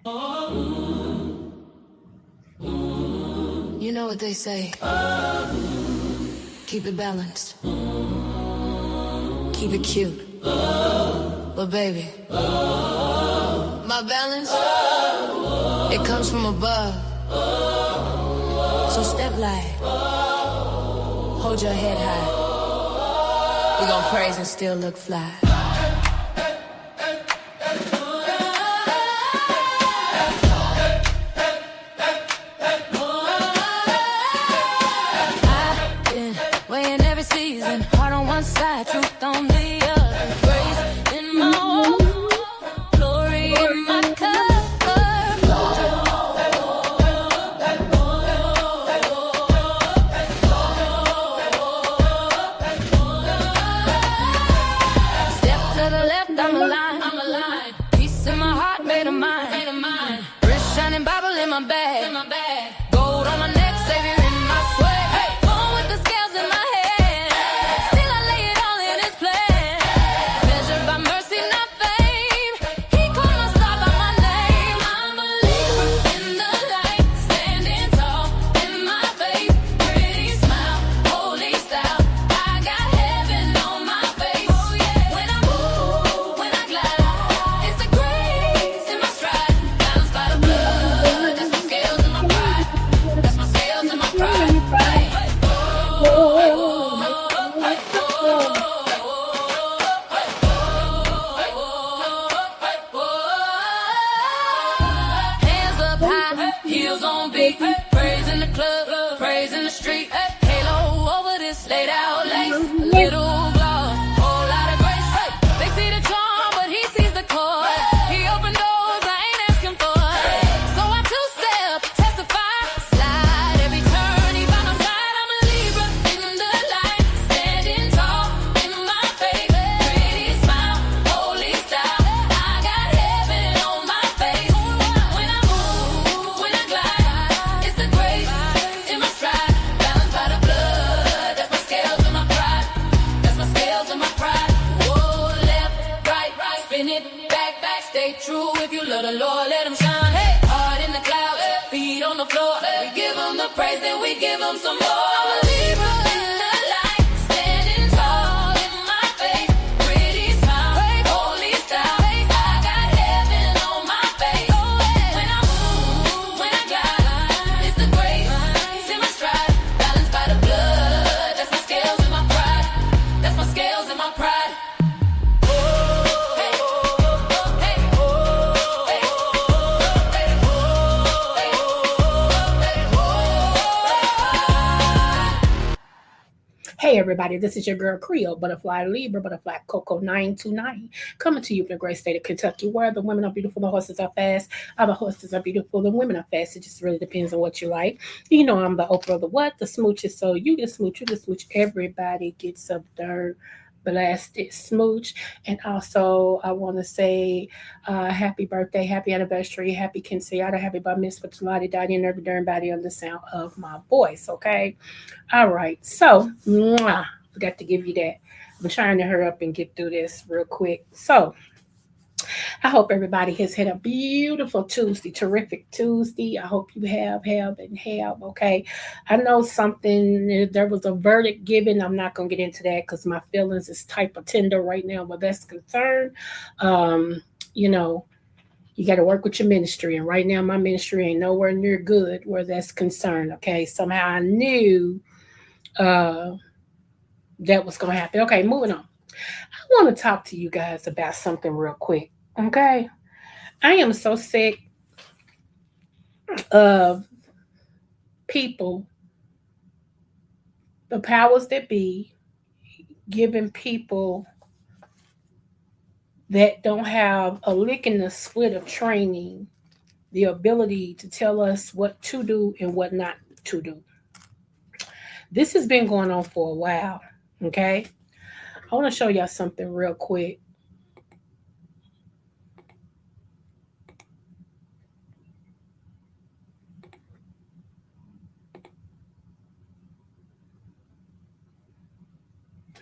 You know what they say. Keep it balanced. Keep it cute. But baby, my balance, it comes from above. So step light. Hold your head high. We gon' praise and still look fly. Weighing every season, heart on one side, truth on the other. Grace in my walk, glory in my cup. Step to the left, I'm aligned. Peace in my heart, made of mine. Wrist shining, Bible in my bag. Gold on my neck, Savior in my swag. Hey, born with the scales in my hand. Still I lay it all in His plan. Measured by mercy, not fame. He called my star by my name. I'm a Libra in the light, standing tall in my faith. Pretty smile, holy style. I got heaven on my face. Oh yeah. When I move, when I glide, it's the grace in my stride. Balanced by the blood, that's my scales and my pride. That's my scales and my pride. Hands up high, heels on beat, praise in the club, praise in the street. Halo over this laid out lace, little gloss, whole lot of grace. They see the charm, but He sees the core. He opened doors I ain't asking for, so I two-step, testify, slide every turn. He by my side. I'm a Libra in the light, standing tall in my faith. Pretty smile, holy style. I got heaven on my face. When I move, when I glide, it's the grace in my stride. Balanced by the blood, that's my scales and my pride. That's my scales and my pride. Whoa, left, right, spin it, back, stay true. If you love the Lord, let Him shine. Hey, heart in the clouds, feet on the floor. We give Him the praise, then we give Him some more. I'm a Libra in the light, standing tall in my faith. Pretty smile, holy style. I got heaven on my face. When I move, when I glide, it's the grace in my stride. Balanced by the blood, that's my scales and my pride. That's my scales and my pride. Hey everybody, this is your girl Creole, Butterfly Libra, Butterfly Coco 929, coming to you from the great state of Kentucky, where the women are beautiful, the horses are fast. The horses are beautiful, the women are fast. It just really depends on what you like. You know I'm the Oprah of the what? The smooches. So you get smooch, everybody gets a darn blasted smooch. And also I want to say happy birthday, happy anniversary, happy quinceañera, happy bar mitzvah to Lottie Dottie and every darn body on the sound of my voice, okay? All right, so forgot to give you that. I'm trying to hurry up and get through this real quick. So I hope everybody has had a beautiful Tuesday, terrific Tuesday. I hope you have, okay? I know something, there was a verdict given. I'm not going to get into that because my feelings is type of tender right now where that's concerned. You know, you got to work with your ministry. And right now, my ministry ain't nowhere near good where that's concerned, okay? Somehow I knew that was going to happen. Okay, moving on. I want to talk to you guys about something real quick, okay? I am so sick of people, the powers that be, giving people that don't have a lick in the split of training the ability to tell us what to do and what not to do. This has been going on for a while, okay? I want to show y'all something real quick.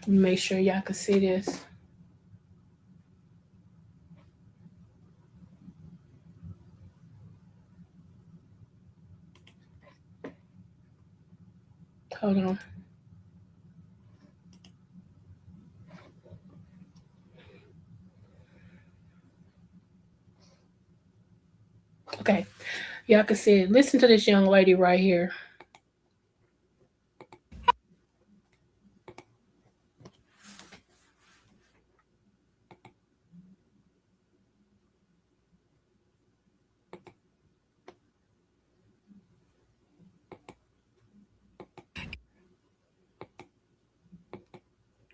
Make sure y'all can see this. Hold on. Okay. Y'all can see it. Listen to this young lady right here.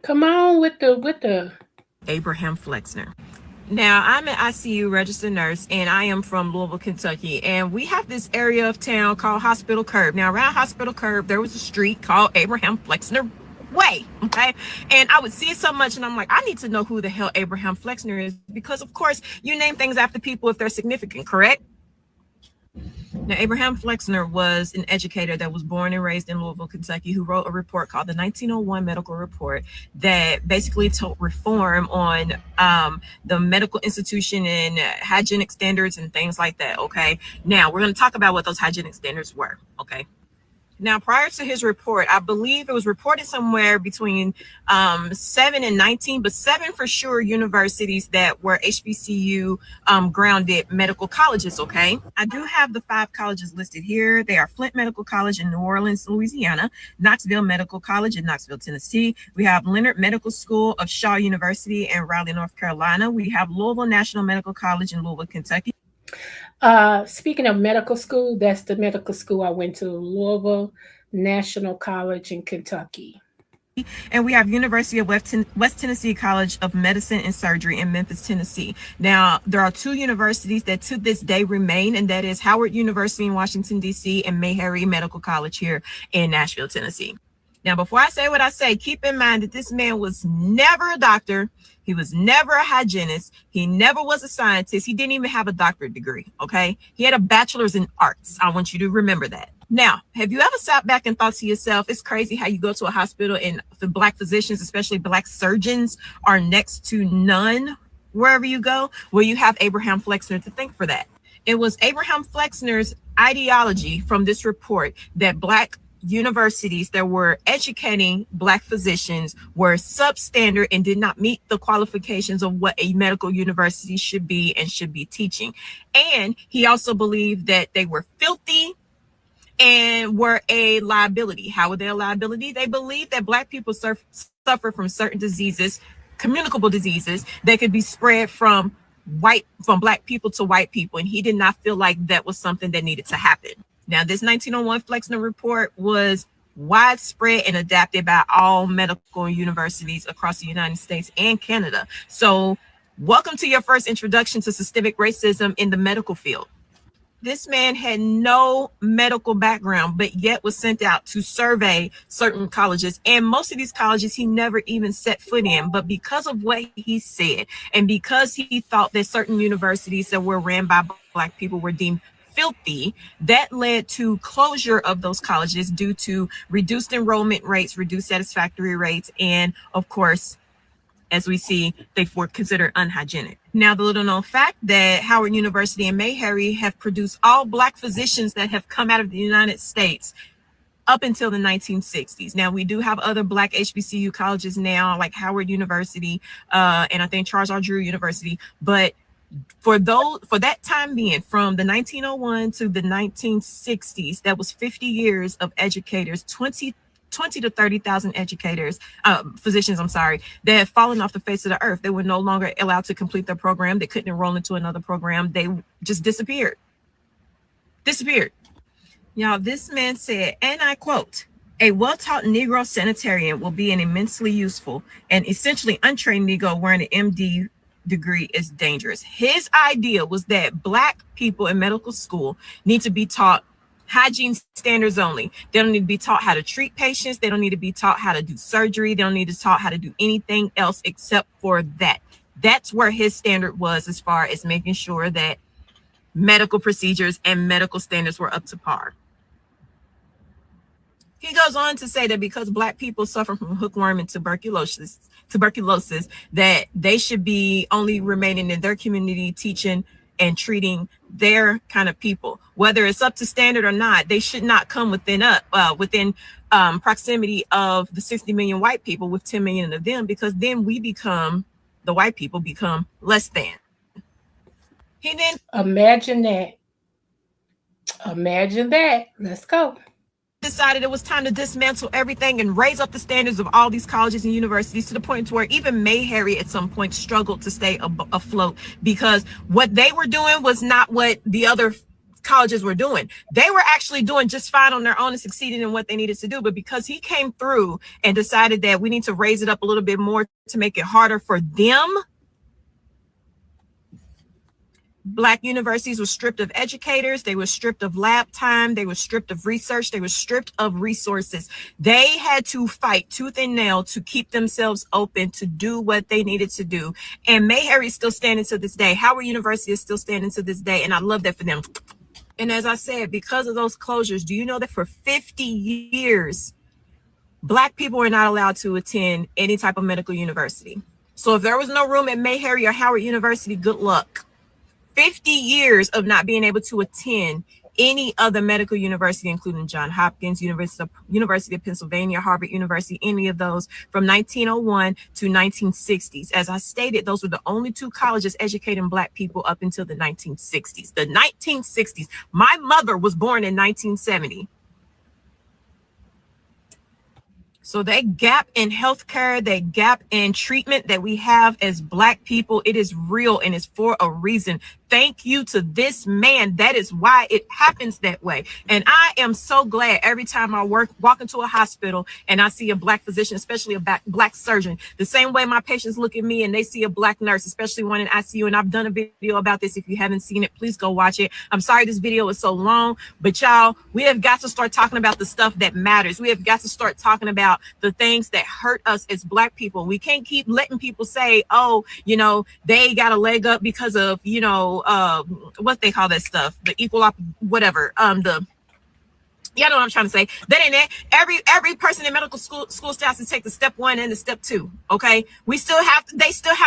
Come on with the Abraham Flexner. Now, I'm an ICU registered nurse, and I am from Louisville, Kentucky. And we have this area of town called Hospital Curve. Now, around Hospital Curve, there was a street called Abraham Flexner Way. Okay. And I would see it so much, and I'm like, I need to know who the hell Abraham Flexner is, because, of course, you name things after people if they're significant, correct? Now, Abraham Flexner was an educator that was born and raised in Louisville, Kentucky, who wrote a report called the 1901 Medical Report that basically told reform on the medical institution and hygienic standards and things like that. Okay. Now, we're going to talk about what those hygienic standards were. Okay. Now, prior to his report, I believe it was reported somewhere between 7 and 19, but 7 for sure universities that were HBCU grounded medical colleges. Okay. I do have the 5 colleges listed here. They are Flint Medical College in New Orleans, Louisiana, Knoxville Medical College in Knoxville, Tennessee. We have Leonard Medical School of Shaw University in Raleigh, North Carolina. We have Louisville National Medical College in Louisville, Kentucky. Speaking of medical school, that's the medical school I went to, Louisville National College in Kentucky. And we have University of West Tennessee College of Medicine and Surgery in Memphis, Tennessee. Now, there are 2 universities that to this day remain, and that is Howard University in Washington, D.C. and Meharry Medical College here in Nashville, Tennessee. Now, before I say what I say, keep in mind that this man was never a doctor. He was never a hygienist. He never was a scientist. He didn't even have a doctorate degree, okay? He had a bachelor's in arts. I want you to remember that. Now, have you ever sat back and thought to yourself, it's crazy how you go to a hospital and the Black physicians, especially Black surgeons, are next to none wherever you go? Well, you have Abraham Flexner to thank for that. It was Abraham Flexner's ideology from this report that Black universities that were educating Black physicians were substandard and did not meet the qualifications of what a medical university should be and should be teaching. And he also believed that they were filthy and were a liability. How were they a liability? They believed that Black people suffer from certain diseases, communicable diseases that could be spread from Black people to white people. And he did not feel like that was something that needed to happen. Now, this 1901 Flexner report was widespread and adapted by all medical universities across the United States and Canada. So, welcome to your first introduction to systemic racism in the medical field. This man had no medical background, but yet was sent out to survey certain colleges. And most of these colleges he never even set foot in. But because of what he said, and because he thought that certain universities that were ran by Black people were deemed filthy, that led to closure of those colleges due to reduced enrollment rates, reduced satisfactory rates, and of course, as we see, they were considered unhygienic. Now, the little known fact that Howard University and Meharry have produced all Black physicians that have come out of the United States up until the 1960s. Now, we do have other Black HBCU colleges now, like Howard University, and I think Charles R. Drew University, but for that time being, from the 1901 to the 1960s, that was 50 years of educators, 20 to 30,000 educators, physicians, that had fallen off the face of the earth. They were no longer allowed to complete their program. They couldn't enroll into another program. They just disappeared. Y'all, this man said, and I quote, "A well-taught Negro sanitarian will be an immensely useful and essentially untrained Negro wearing an MD degree is dangerous." His idea was that Black people in medical school need to be taught hygiene standards only. They don't need to be taught how to treat patients. They don't need to be taught how to do surgery. They don't need to be taught how to do anything else except for that. That's where his standard was, as far as making sure that medical procedures and medical standards were up to par. He goes on to say that because Black people suffer from hookworm and tuberculosis, that they should be only remaining in their community teaching and treating their kind of people, whether it's up to standard or not. They should not come within proximity of the 60 million white people with 10 million of them, because then the white people become less than. He then Imagine that. Imagine that. Let's go. decided it was time to dismantle everything and raise up the standards of all these colleges and universities, to the point to where even Mayberry at some point struggled to stay afloat, because what they were doing was not what the other colleges were doing. They were actually doing just fine on their own and succeeding in what they needed to do. But because he came through and decided that we need to raise it up a little bit more to make it harder for them, Black universities were stripped of educators. They were stripped of lab time. They were stripped of research. They were stripped of resources. They had to fight tooth and nail to keep themselves open to do what they needed to do. And Mayberry is still standing to this day. Howard University is still standing to this day. And I love that for them. And as I said, because of those closures, do you know that for 50 years, Black people were not allowed to attend any type of medical university? So if there was no room at Mayberry or Howard University, good luck. 50 years of not being able to attend any other medical university, including Johns Hopkins, University of Pennsylvania, Harvard University, any of those, from 1901 to 1960s. As I stated, those were the only two colleges educating Black people up until the 1960s. The 1960s. My mother was born in 1970. So that gap in healthcare, that gap in treatment that we have as Black people, it is real and it's for a reason. Thank you to this man. That is why it happens that way. And I am so glad every time I walk into a hospital and I see a Black physician, especially a Black surgeon, the same way my patients look at me and they see a Black nurse, especially one in ICU. And I've done a video about this. If you haven't seen it, please go watch it. I'm sorry this video is so long, but y'all, we have got to start talking about the stuff that matters. We have got to start talking about the things that hurt us as Black people. We can't keep letting people say, oh, they got a leg up because of, what they call that stuff, the whatever, y'all know what I'm trying to say. That ain't it. Every person in medical school starts to take the step 1 and the step 2. Okay, they still have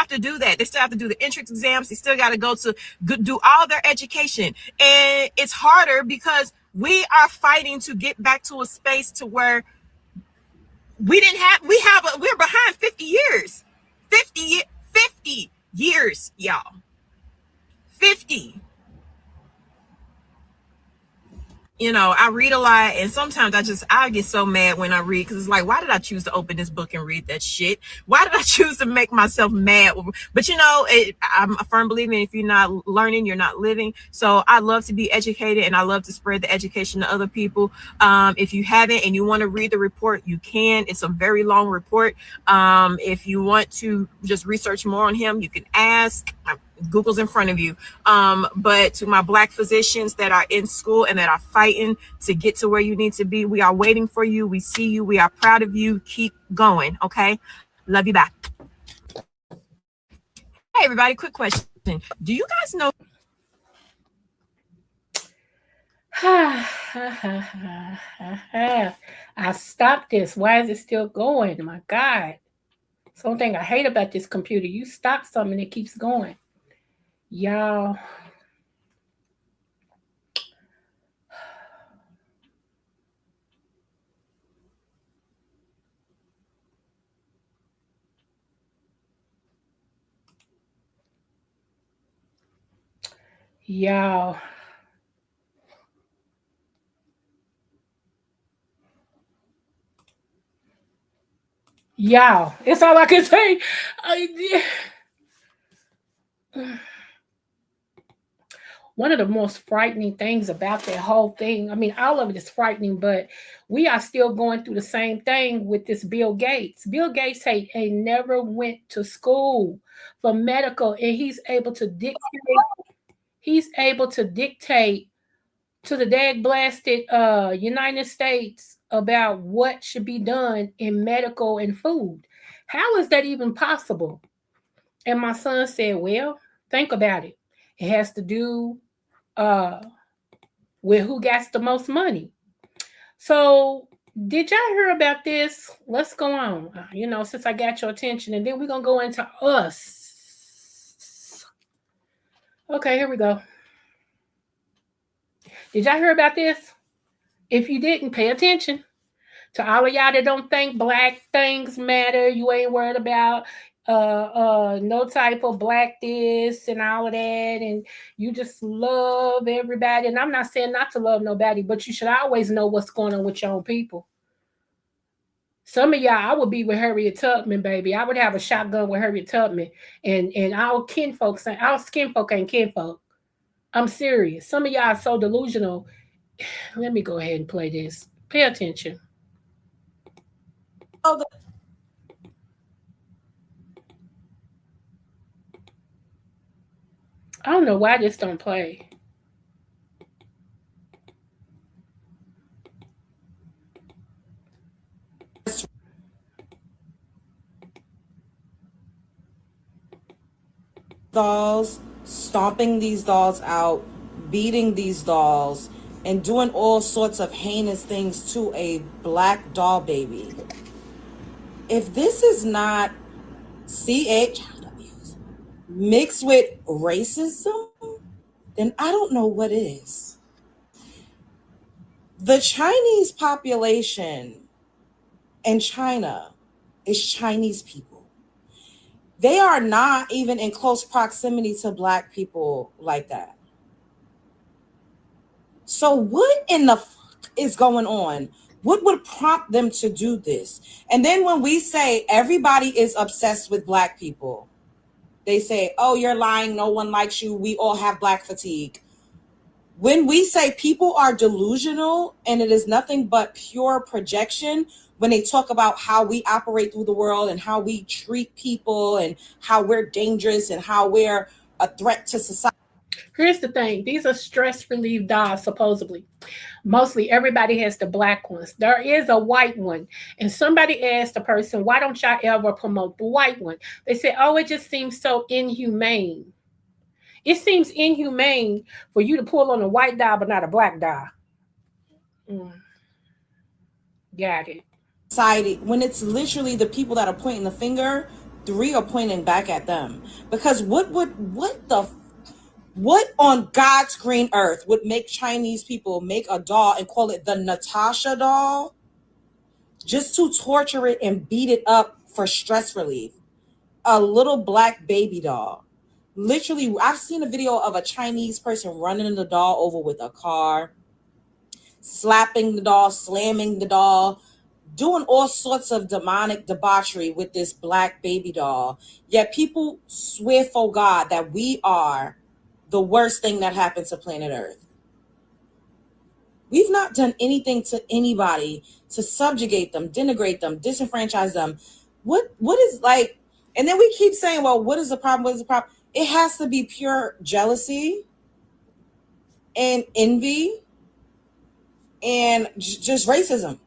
to do that. They still have to do the entrance exams. They still got to go to do all their education, and it's harder because we are fighting to get back to a space to where we're behind 50 years, 50 years, y'all. 50. I read a lot, and sometimes I get so mad when I read, because it's like, why did I choose to open this book and read that shit? Why did I choose to make myself mad? But I'm a firm believer in, if you're not learning, you're not living. So I love to be educated, and I love to spread the education to other people. If you haven't and you want to read the report, you can. It's a very long report. If you want to just research more on him, you can ask. Google's in front of you. But to my Black physicians that are in school and that are fighting to get to where you need to be, we are waiting for you. We see you. We are proud of you. Keep going. Okay. Love you. Bye. Hey, everybody. Quick question. Do you guys know? I stopped this. Why is it still going? My God. Something I hate about this computer. You stop something, it keeps going. Y'all. Y'all. Y'all. It's all I can say. One of the most frightening things about that whole thing, I mean, all of it is frightening, but we are still going through the same thing with this Bill Gates. Bill Gates ain't never went to school for medical, and he's able to dictate to the dag blasted United States about what should be done in medical and food. How is that even possible? And my son said, well, think about it. It has to do with who gets the most money. So did y'all hear about this? Let's go on, since I got your attention, and then we're going to go into us. Okay, here we go. Did y'all hear about this? If you didn't, pay attention. To all of y'all that don't think black things matter, you ain't worried about no type of black this and all of that, and you just love everybody. And I'm not saying not to love nobody, but you should always know what's going on with your own people. Some of y'all, I would be with Harriet Tubman, baby. I would have a shotgun with Harriet Tubman, and our kinfolk, our skinfolk ain't kinfolk. I'm serious. Some of y'all are so delusional. Let me go ahead and play this. Pay attention. Oh, I don't know why this don't play. dolls, stomping these dolls out, beating these dolls, and doing all sorts of heinous things to a black doll baby. If this is not CH mixed with racism, then I don't know what is. The Chinese population in China is Chinese people. They are not even in close proximity to black people like that. So what in the fuck is going on? What would prompt them to do this? And then when we say everybody is obsessed with black people, they say, oh, you're lying. No one likes you. We all have black fatigue. When we say people are delusional and it is nothing but pure projection, when they talk about how we operate through the world and how we treat people and how we're dangerous and how we're a threat to society. Here's the thing. These are stress relief dolls, supposedly. Mostly everybody has the black ones. There is a white one. And somebody asked the person, why don't y'all ever promote the white one? They said, oh, it just seems so inhumane. It seems inhumane for you to pull on a white doll but not a black doll. Got it. Society, when it's literally the people that are pointing the finger, 3 are pointing back at them. Because what on God's green earth would make Chinese people make a doll and call it the Natasha doll just to torture it and beat it up for stress relief? A little black baby doll. Literally, I've seen a video of a Chinese person running the doll over with a car, slapping the doll, slamming the doll, doing all sorts of demonic debauchery with this black baby doll. Yet people swear for God that we are the worst thing that happened to planet Earth. We've not done anything to anybody to subjugate them, denigrate them, disenfranchise them. What is like, and then we keep saying, well, what is the problem? What is the problem? It has to be pure jealousy and envy and just racism,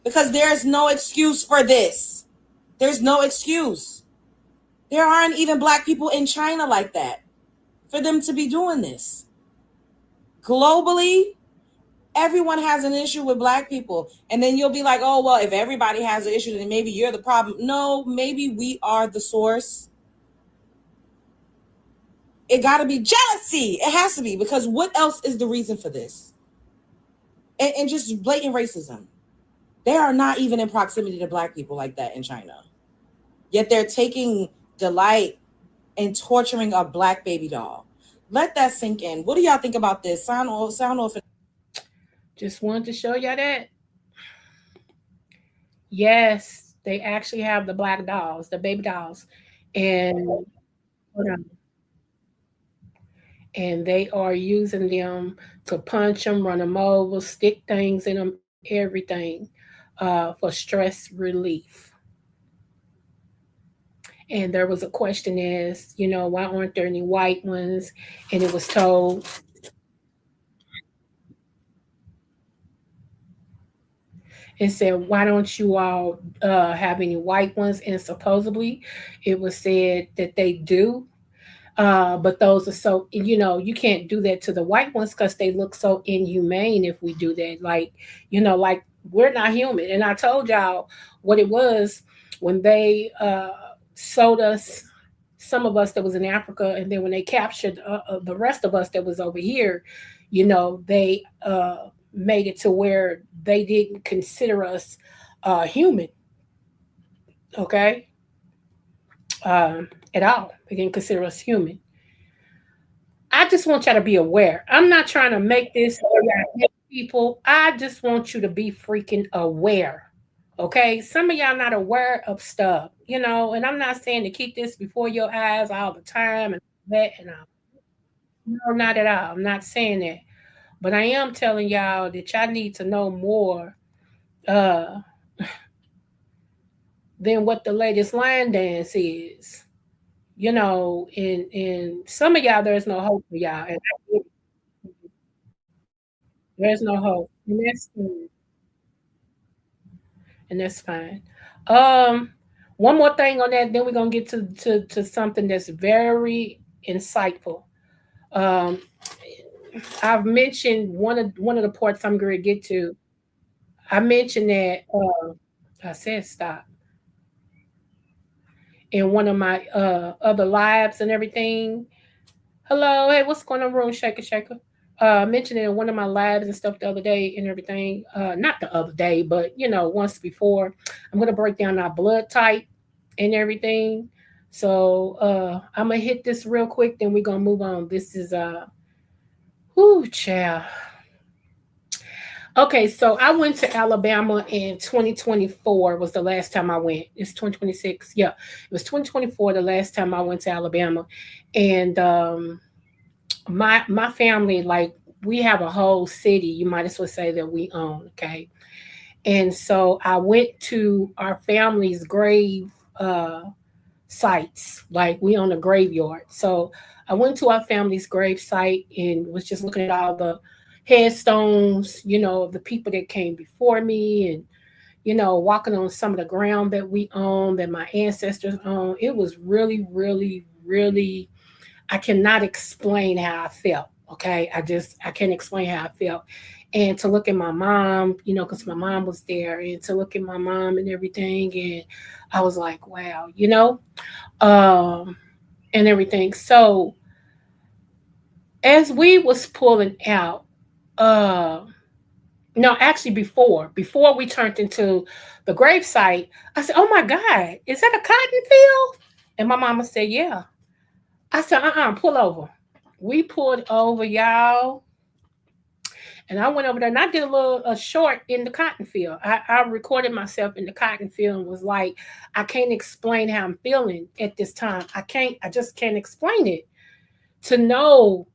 because there's no excuse for this. There's no excuse. There aren't even black people in China like that for them to be doing this. Globally, everyone has an issue with black people. And then you'll be like, oh, well, if everybody has an issue, then maybe you're the problem. No, maybe we are the source. It got to be jealousy. It has to be, because what else is the reason for this? And just blatant racism. They are not even in proximity to black people like that in China. Yet they're taking delight in torturing a black baby doll. Let that sink in. What do y'all think about this? Sound off. Just wanted to show y'all that. Yes, they actually have the black dolls, the baby dolls. And hold on. And they are using them to punch them, run them over, stick things in them, everything for stress relief. And there was a question as, why aren't there any white ones? And it was told, it said, why don't you all have any white ones? And supposedly it was said that they do. But those are so, you can't do that to the white ones because they look so inhumane if we do that. Like, like we're not human. And I told y'all what it was when they sold us some of us that was in Africa, and then when they captured the rest of us that was over here, they made it to where they didn't consider us human, okay, at all. They didn't consider us human. I just want y'all to be aware. I'm not trying to make this people. I just want you to be freaking aware. Okay. Some of y'all not aware of stuff, and I'm not saying to keep this before your eyes all the time and that and all. No, not at all. I'm not saying that. But I am telling y'all that y'all need to know more uh than what the latest line dance is. And some of y'all there's no hope for y'all. And there's no hope. And that's fine. Um, One more thing on that, then we're gonna get to something that's very insightful. Um, I've mentioned one of the parts I'm going to get to. I mentioned that I said stop in one of my other lives and everything. Hello, hey, what's going on, room shaker shaker? Mentioned it in one of my lives and stuff the other day and everything. Not the other day, but once before. I'm gonna break down our blood type and everything. So I'm gonna hit this real quick, then we're gonna move on. This is whoo child. Okay, so I went to Alabama in 2024 was the last time I went. It's 2026. Yeah, it was 2024 the last time I went to Alabama. And my family, like, we have a whole city, you might as well say, that we own, okay? And so I went to our family's grave sites. Like, we own a graveyard. So I went to our family's grave site and was just looking at all the headstones, of the people that came before me, and walking on some of the ground that we own, that my ancestors own. It was really, really, really, I cannot explain how I felt. Okay. I can't explain how I felt. And to look at my mom, because my mom was there, and to look at my mom and everything. And I was like, wow, um, and everything. So as we was pulling out, uh, no, actually before we turned into the gravesite, I said, "Oh my God, is that a cotton field?" And my mama said, "Yeah." I said, pull over." We pulled over, y'all. And I went over there and I did a short in the cotton field. I recorded myself in the cotton field and was like, I can't explain how I'm feeling at this time. I just can't explain it. To know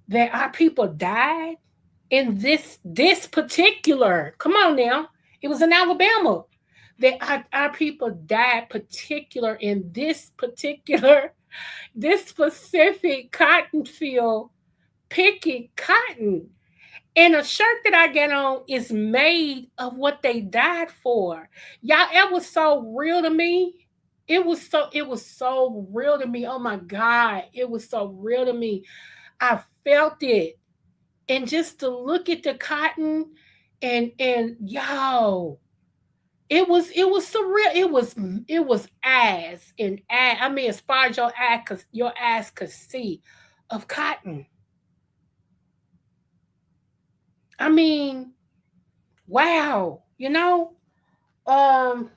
that our people died in this particular, come on now, it was in Alabama. That our people died particular in this particular, this specific cotton field, picking cotton. And a shirt that I get on is made of what they died for. Y'all, it was so real to me. It was so real to me. Oh my God. It was so real to me. I felt it. And just to look at the cotton, and y'all, it was surreal. It was ass and ass. I mean, as far as your ass could see, of cotton. I mean, wow. Um,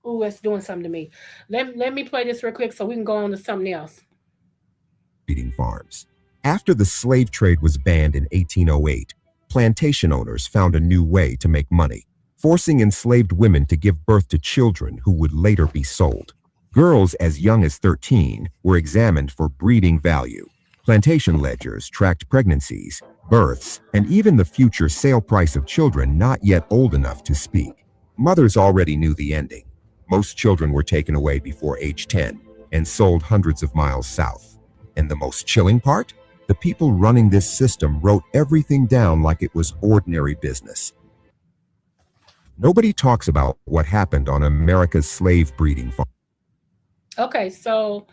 oh, it's doing something to me. Let me play this real quick so we can go on to something else. Breeding farms. After the slave trade was banned in 1808, plantation owners found a new way to make money, forcing enslaved women to give birth to children who would later be sold. Girls as young as 13 were examined for breeding value. Plantation ledgers tracked pregnancies, births, and even the future sale price of children not yet old enough to speak. Mothers already knew the ending. Most children were taken away before age 10 and sold hundreds of miles south. And the most chilling part? The people running this system wrote everything down like it was ordinary business. Nobody talks about what happened on America's slave breeding farm. Okay, so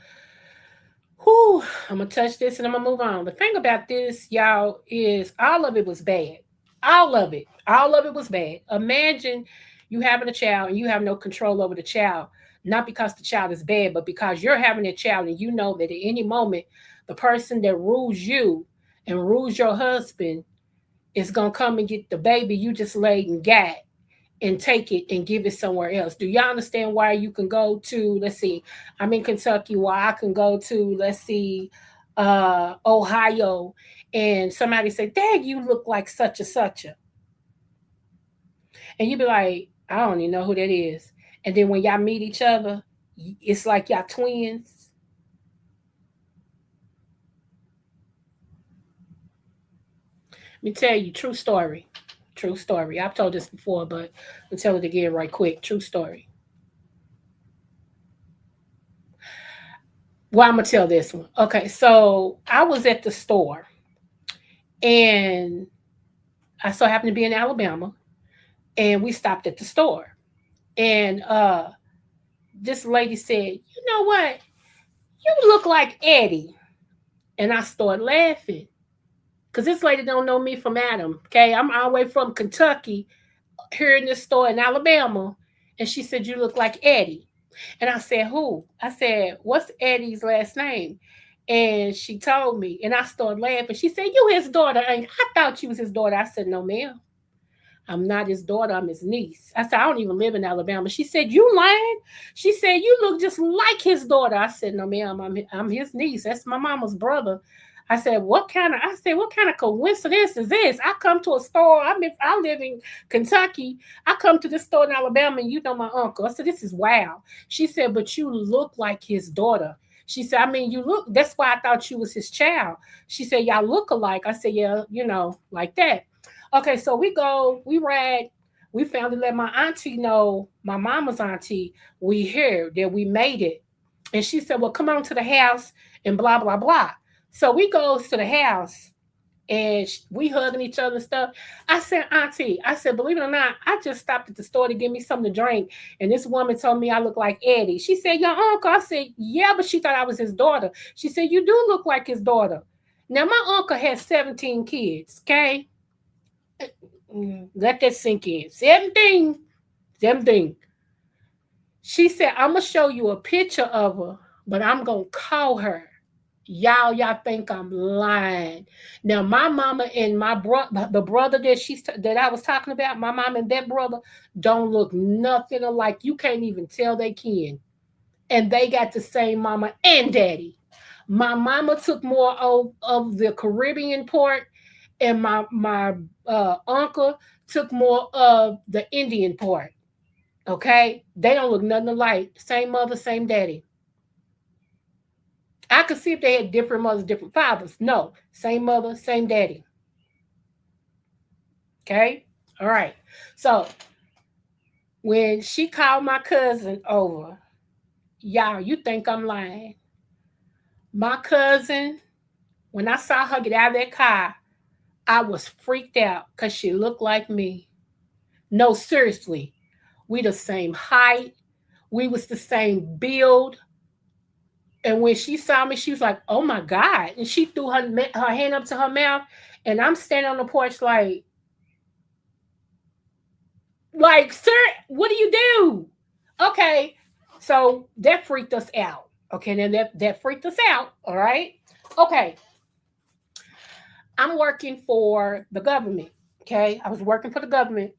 whew, I'm gonna touch this and I'm gonna move on. The thing about this, y'all, is all of it was bad. All of it. All of it was bad. Imagine you having a child and you have no control over the child. not because the child is bad, but because you're having a child and you know that at any moment, the person that rules you and rules your husband is going to come and get the baby you just laid and got and take it and give it somewhere else. Do y'all understand why you can go to, let's see, I'm in Kentucky, why I can go to, let's see, Ohio, and somebody say, Dad, you look like such a such a. And you be like, I don't even know who that is. And then when y'all meet each other, it's like y'all twins. Let me tell you, true story. True story. I've told this before, but I'll tell it again right quick. True story. Well, I'm gonna tell this one. Okay, so I was at the store and I so happened to be in Alabama and we stopped at the store. And this lady said, you know what? You look like Eddie. And I started laughing. Because this lady don't know me from Adam. Okay. I'm all the way from Kentucky here in this store in Alabama. And she said, you look like Eddie. And I said, who? I said, what's Eddie's last name? And she told me, and I started laughing. She said, you his daughter. And I thought she was his daughter. I said, no, ma'am. I'm not his daughter. I'm his niece. I said, I don't even live in Alabama. She said, you lying? She said, you look just like his daughter. I said, no, ma'am. I'm his niece. That's my mama's brother. I said, what kind of coincidence is this? I come to a store. I live in Kentucky. I come to this store in Alabama and you know my uncle. I said, this is wild. She said, but you look like his daughter. She said, I mean, you look, that's why I thought you was his child. She said, y'all look alike. I said, yeah, like that. Okay, so we ride. We found to let my auntie know, my mama's auntie, we here, that we made it. And she said, well, come on to the house and blah, blah, blah. So we goes to the house and we hugging each other and stuff. I said, auntie, I said, believe it or not, I just stopped at the store to get me something to drink. And this woman told me I look like Eddie. She said, your uncle. I said, yeah, but she thought I was his daughter. She said, you do look like his daughter. Now, my uncle has 17 kids, okay? Let that sink in. 17. 17. She said, I'm going to show you a picture of her, but I'm going to call her. Y'all think I'm lying. Now, my mama and my brother, the brother that I was talking about, my mom and that brother don't look nothing alike. You can't even tell they kin. And they got the same mama and daddy. My mama took more of the Caribbean part, and my uncle took more of the Indian part. Okay, they don't look nothing alike. Same mother, same daddy. I could see if they had different mothers, different fathers. No, same mother, same daddy. Okay, all right. So when she called my cousin over, y'all, you think I'm lying? My cousin, when I saw her get out of that car, I was freaked out because she looked like me. No, seriously. We the same height. We was the same build. And when she saw me, she was like, oh my God. And she threw her hand up to her mouth. And I'm standing on the porch like, sir, what do you do? Okay. So that freaked us out. Okay. Then that freaked us out. All right. Okay. I'm working for the government. Okay. I was working for the government.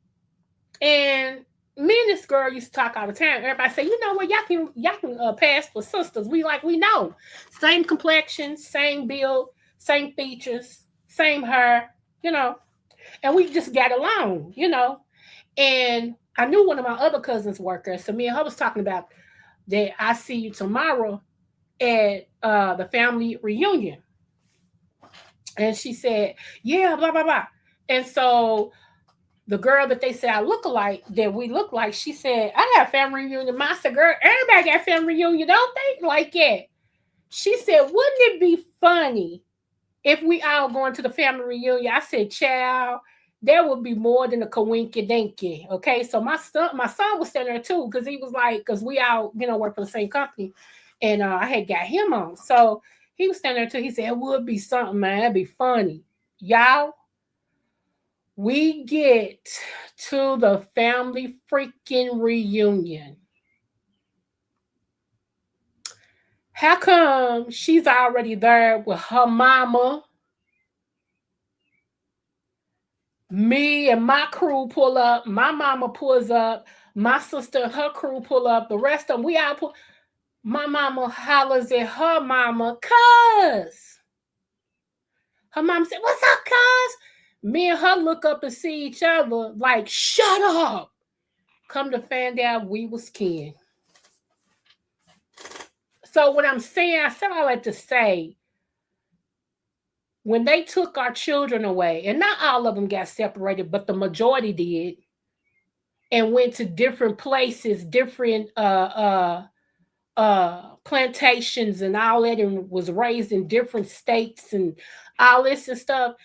And me and this girl used to talk all the time. Everybody say, you know what, y'all can pass for sisters. We know. Same complexion, same build, same features, same hair, and we just got along. And I knew one of my other cousins workers. So me and her was talking about that I see you tomorrow at the family reunion. And she said, yeah, blah, blah, blah. And so the girl that they say I look alike, that we look like, she said, I got a family reunion. I said, girl, everybody got family reunion, don't they? Like that. She said, wouldn't it be funny if we all going to the family reunion? I said, child, there would be more than a coinky dinky. Okay. So my son was standing there too, because he was like, because we all, work for the same company. And I had got him on. So he was standing there too. He said, it would be something, man. It'd be funny. Y'all, we get to the family freaking reunion. How come she's already there with her mama? Me and my crew pull up. My mama pulls up. My sister and her crew pull up. The rest of them, we all pull. My mama hollers at her mama, cuz. Her mom said, "What's up, cuz?" Me and her look up and see each other like, "Shut up." Come to find out we was kin. So what I'm saying, I said all that to say, when they took our children away, and not all of them got separated, but the majority did, and went to different places, different plantations and all that, and was raised in different states and all this and stuff,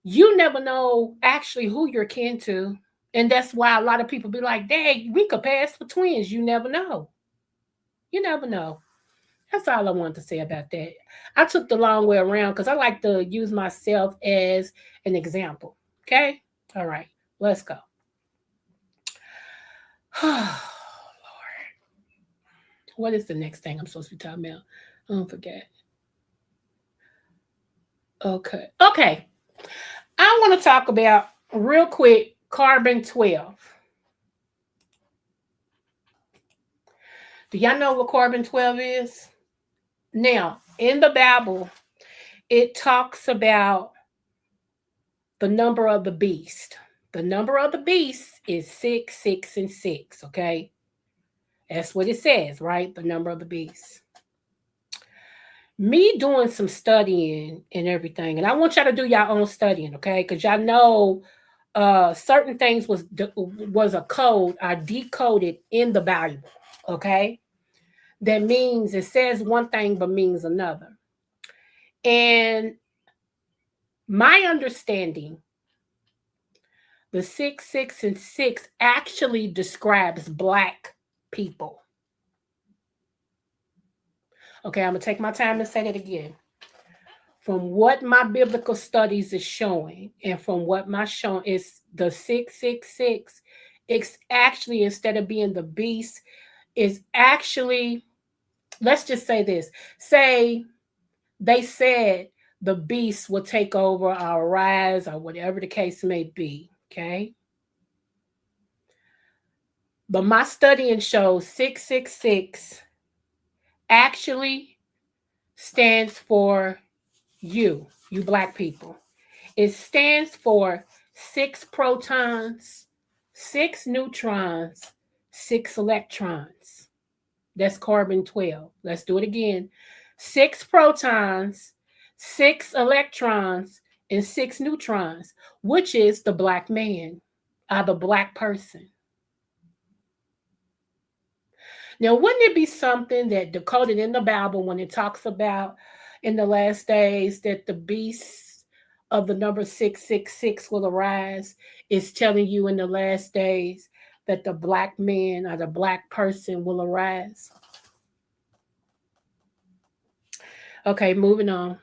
you never know actually who you're kin to. And that's why a lot of people be like, "Dang, we could pass for twins." You never know. You never know. That's all I wanted to say about that. I took the long way around because I like to use myself as an example. Okay? All right, let's go. What is the next thing I'm supposed to be talking about? I don't forget. Okay. Okay. I want to talk about real quick carbon 12. Do y'all know what carbon 12 is? Now, in the Bible, it talks about the number of the beast. The number of the beast is 6, 6, and 6. Okay. That's what it says, right? The number of the beast. Me doing some studying and everything, and I want y'all to do your own studying, okay? Because y'all know certain things was a code are decoded in the Bible, okay? That means it says one thing but means another. And my understanding, the 6, 6, and 6 actually describes Black people. Okay, I'm gonna take my time to say that again. From what my biblical studies is showing, and from what my showing is, the 666, it's actually, instead of being the beast, is actually, let's just say this. Say they said the beast will take over our rise or whatever the case may be. Okay. But my studying shows 666 actually stands for you Black people. It stands for 6 protons, 6 neutrons, 6 electrons. That's carbon 12. Let's do it again. 6 protons, 6 electrons, and 6 neutrons, which is the Black man, or the Black person. Now, wouldn't it be something that decoded in the Bible when it talks about in the last days that the beasts of the number 666 will arise, is telling you in the last days that the Black man or the Black person will arise? Okay, moving on.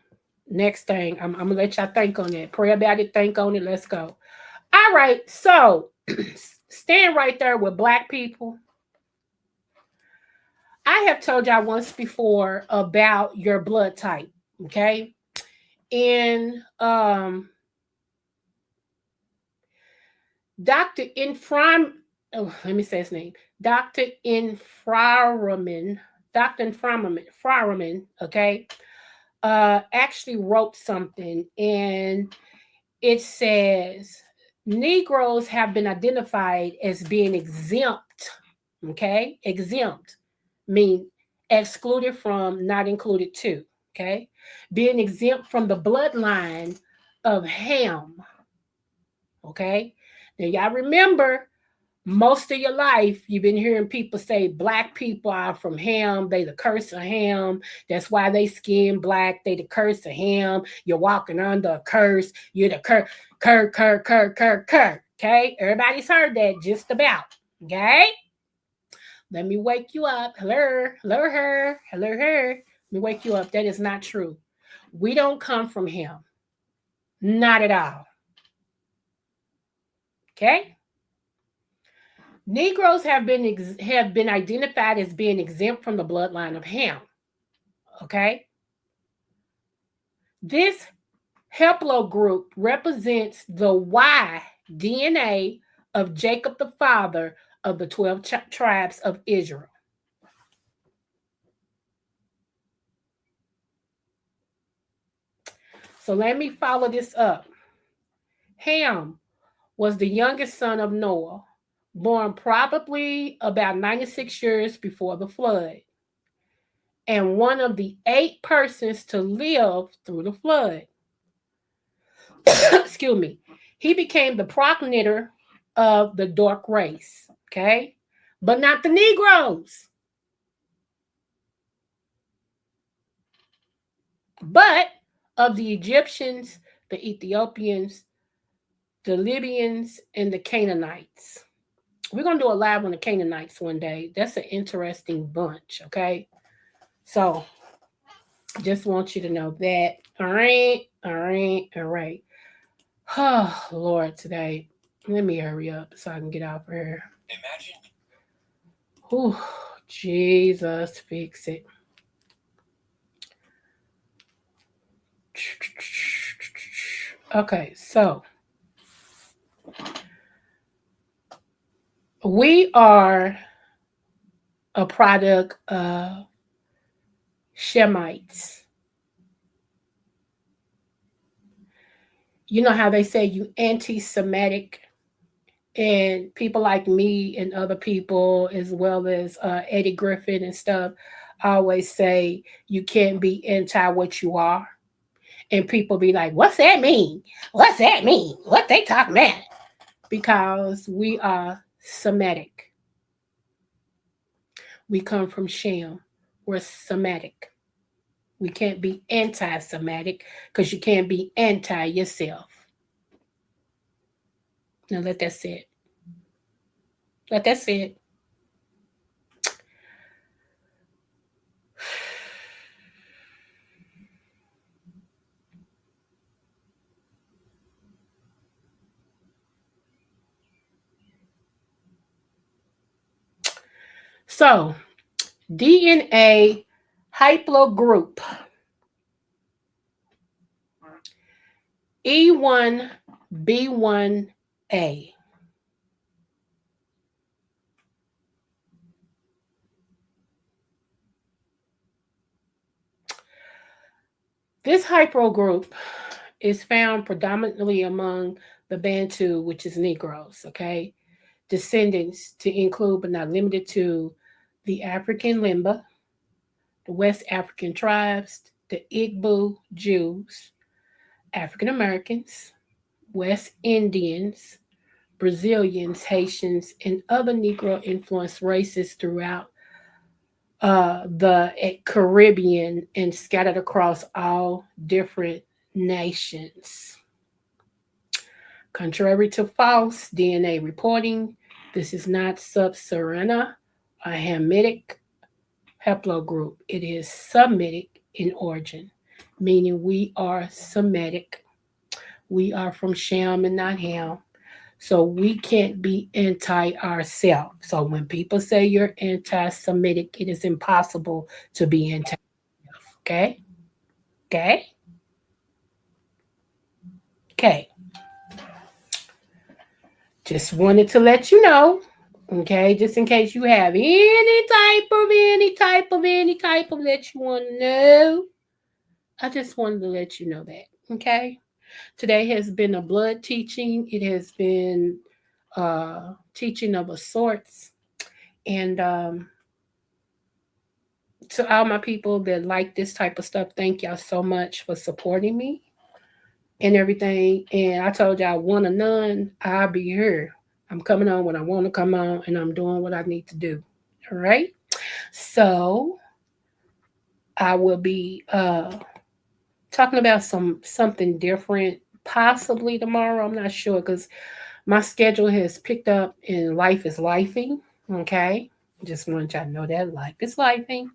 Next thing, I'm going to let y'all think on that. Pray about it, think on it. Let's go. All right, so stand right there with Black people. I have told y'all once before about your blood type, okay? And Dr. let me say his name. Dr. Inframan, okay, actually wrote something, and it says Negroes have been identified as being exempt, okay? Exempt mean excluded from, not included to, okay? Being exempt from the bloodline of Ham, okay? Now, y'all remember, most of your life, you've been hearing people say Black people are from Ham. They the curse of Ham. That's why they skin black. They the curse of Ham. You're walking under a curse. You're the cur. Okay? Everybody's heard that just about. Okay? Let me wake you up. Hello, her. Let me wake you up. That is not true. We don't come from him. Not at all. Okay? Negroes have been identified as being exempt from the bloodline of Ham. Okay. This haplogroup represents the Y DNA of Jacob, the father of the 12 tribes of Israel. So let me follow this up. Ham was the youngest son of Noah, born probably about 96 years before the flood, and one of the 8 persons to live through the flood. Excuse me. He became the progenitor of the dark race, okay? But not the Negroes, but of the Egyptians, the Ethiopians, the Libyans, and the Canaanites. We're going to do a live on the Canaanites one day. That's an interesting bunch, okay? So just want you to know that. All right, all right, all right. Oh, Lord, today. Let me hurry up so I can get out of here. Imagine. Whew, Jesus, fix it. Okay, so we are a product of Shemites. You know how they say you anti-Semitic, and people like me and other people, as well as Eddie Griffin and stuff, always say you can't be anti what you are. And people be like, what's that mean? What's that mean? What they talking about? Because we are Semitic. We come from Shem. We're Semitic. We can't be anti-Semitic because you can't be anti yourself. Now let that sit. Let that sit. So, DNA haplogroup E1B1A. This haplogroup is found predominantly among the Bantu, which is Negroes, okay? Descendants to include but not limited to the African Limba, the West African tribes, the Igbo Jews, African Americans, West Indians, Brazilians, Haitians, and other Negro influenced races throughout the Caribbean and scattered across all different nations. Contrary to false DNA reporting, this is not sub-Saharan or Hamitic haplogroup. It is Semitic in origin, meaning we are Semitic. We are from Shem and not Ham. So we can't be anti ourselves. So when people say you're anti Semitic, it is impossible to be anti. Okay? Okay? Okay. Just wanted to let you know. Okay, just in case you have any type of that you want to know. I just wanted to let you know that. Okay. Today has been a blood teaching. It has been teaching of a sorts. And to all my people that like this type of stuff, thank y'all so much for supporting me and everything. And I told y'all, one or none, I'll be here. I'm coming on when I want to come on, and I'm doing what I need to do. All right. So I will be talking about something different possibly tomorrow. I'm not sure because my schedule has picked up and life is lifing. Okay. Just want y'all to know that life is lifing.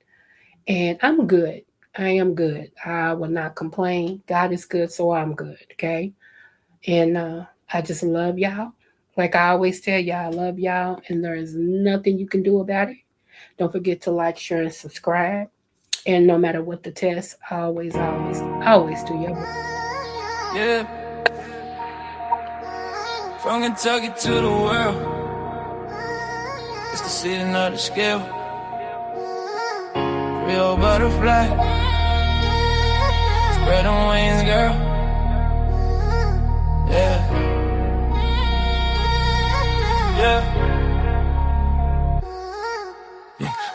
And I'm good. I am good. I will not complain. God is good, so I'm good. Okay. And I just love y'all. Like I always tell y'all, I love y'all, and there is nothing you can do about it. Don't forget to like, share, and subscribe. And no matter what the test, always do your best. Yeah. From Kentucky to the world, it's the season of the scale. Creole butterfly, spread them wings, girl. Yeah. Yeah.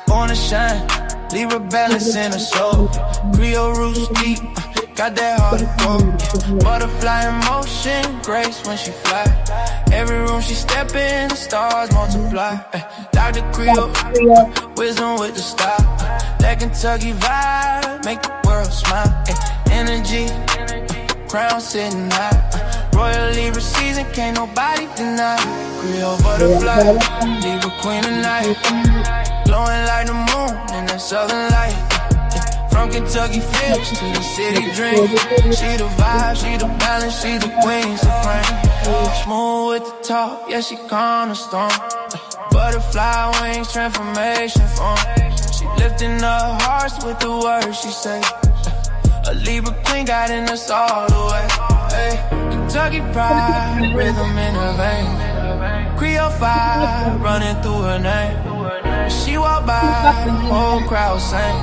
Born to shine, Libra balance in her soul. Creole roots deep, got that heart of gold. Butterfly in motion, grace when she fly. Every room she step in, the stars multiply. Dr.Creole, wisdom with the style. That Kentucky vibe, make the world smile. Energy, crown sitting high. Royal Libra season, can't nobody deny. Creole butterfly, Libra queen of night. Glowing like the moon in that southern light. From Kentucky fields to the city dream. She the vibe, she the balance, she the queen supreme. Smooth with the talk, yeah, she calm the storm. Butterfly wings, transformation form. She lifting up hearts with the words she say. A Libra queen guiding us all the way. Hey, Kentucky pride, rhythm in her veins. Creole fire running through her name. She walk by, the whole crowd sing.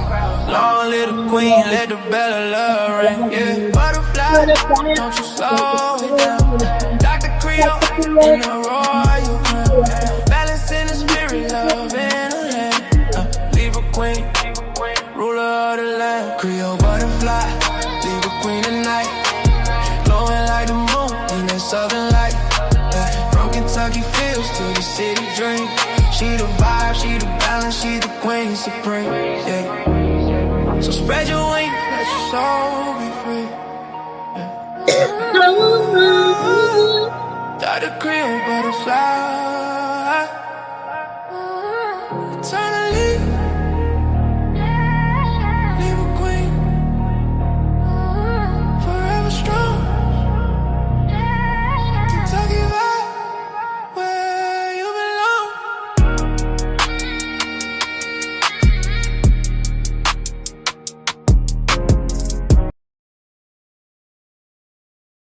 Long little queen, let the bell of love ring. Yeah, butterfly, don't you slow it down. Dr.Creole in the royal crown. Balance in the spirit, love in her hand. Libra queen, ruler of the land. Creole butterfly, Libra queen tonight. Glowing like the moon in that southern light. From Kentucky fields to the city dream. She the vibe, she the balance, she the queen supreme. Yeah. So spread your wings, let your soul be free. Yeah. Dr.Creole butterfly.